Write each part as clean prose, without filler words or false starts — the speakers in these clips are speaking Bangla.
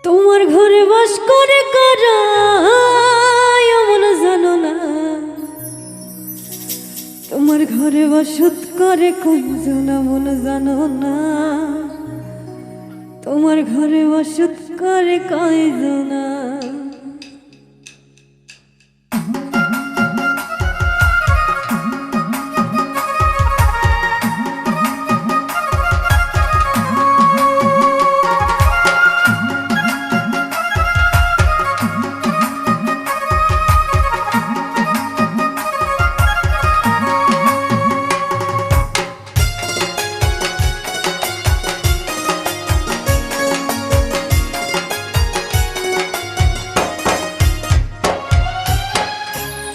তোমার ঘরে বাস করে কারা এমন জানো না, তোমার ঘরে বসত করে কয়জন এমন জানো না, তোমার ঘরে বসত করে কয়জন।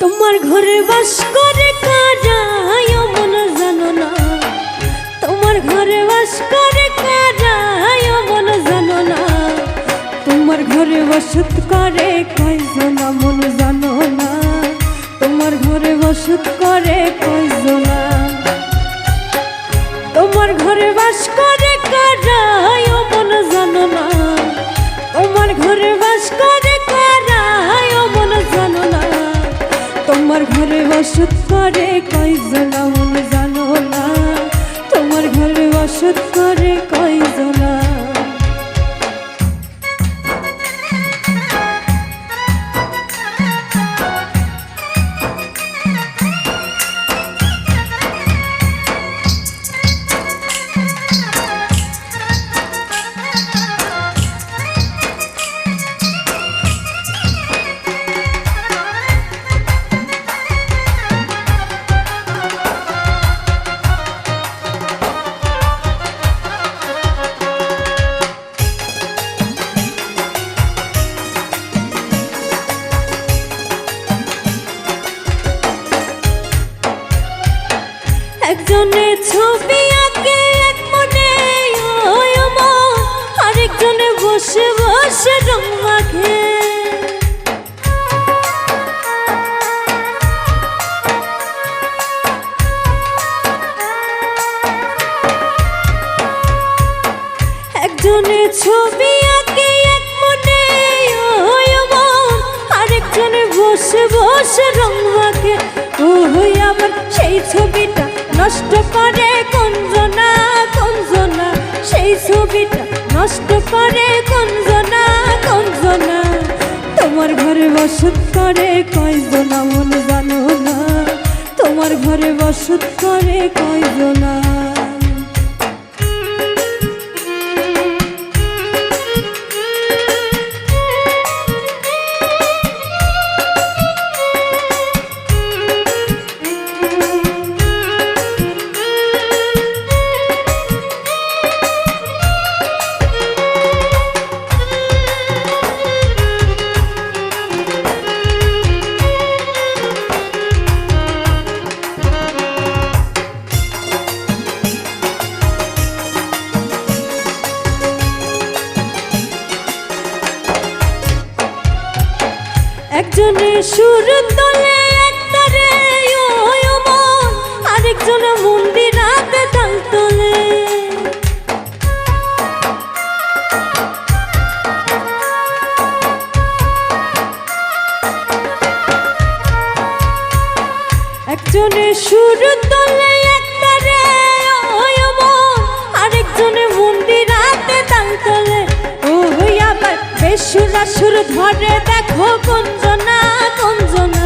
তোমার ঘরে বাস করে কারা এমন জানো না, তোমার ঘরে বাস করে কারা এমন জানো না, তোমার ঘরে বসত করে কয়জন এমন জানো না, তোমার ঘরে বসত করে কয়জন। তোমার ঘরে বাস করে কারা এমন জানো না, তোমার ঘরে বাস করে কারা এমন জানো না, তোমার ঘরে বসত করে কয়জন এমন জানো না, তোমার ঘরে বসত করে কয়জন। একজনে ছবি আঁকে এক মনে ওই মন, আরেকজনে বসে বসে রং মাখে। একজনে ছবি আঁকে এক মনে ওই মন, আরেকজনে বসে বসে রং মাখে। ওই আবার সেই ছবিটা নষ্ট করে কোনজনা কোনজনা, সেই ছবিটা নষ্ট করে কোনজনা কোনজনা। তোমার ঘরে বসত করে কয়জন এমন জানো না, তোমার ঘরে বসত করে কয়জনা। একজনে সুর তোলে একটারে ওই মন, আরেকজনে মন্দিরাতে তাল তোলে। একজনে সুর তোলে একটারে ওই মন, আরেকজনে মন্দিরাতে তাল তোলে। ওই আবার বেসুরা সুর ধরে দেখো কোনজনা কোনজনা,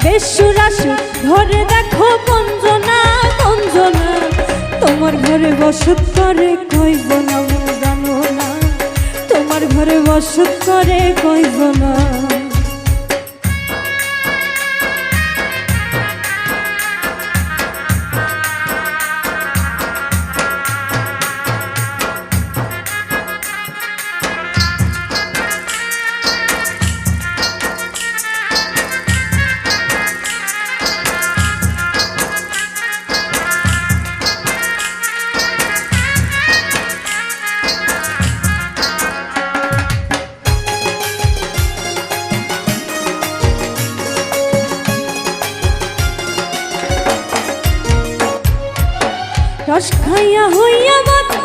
বেসুরা সুর ধরে দেখো কোনজনা কোনজনা। তোমার ঘরে বসত করে কয়জন এমন জানো না, তোমার ঘরে বসত করে কয়জনা। রস খাইয়া হইয়া মাথা,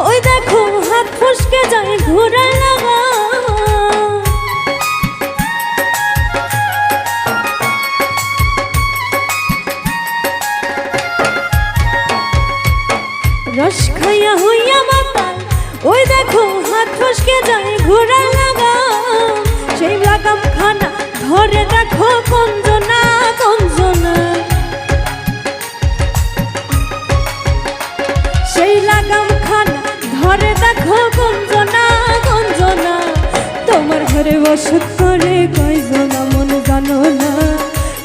ওই দেখো হাত ফসকে যায় ঘোড়া লাগা। দাঁত ফসকে যায় ঘোড়ার লাগাম, সেই লাগাম খানা ধরে দেখো কঞ্জনা কঞ্জনা, সেই লাগাম খানা ধরে দেখো কঞ্জনা কঞ্জনা। তোমার ঘরে বসত করে কয়জনা মন জানো না,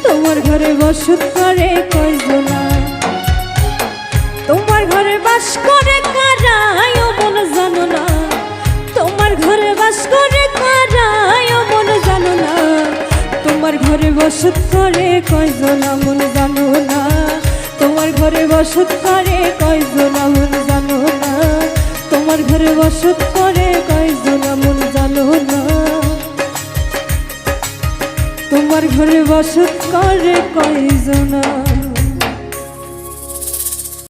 তোমার ঘরে বসত করে কয়জনা, তোমার ঘরে বাস করে কারাই ও মন জানো না, তোমার ঘরে বাস করে কারাই ও মন জানো না, তোমার ঘরে বসত করে কয়জনা মন জানো না, তোমার ঘরে বসত করে কয়জনা মন জানো না, তোমার ঘরে বসত করে কয়জনা মন জানো না, তোমার ঘরে বসত করে কয়জনা।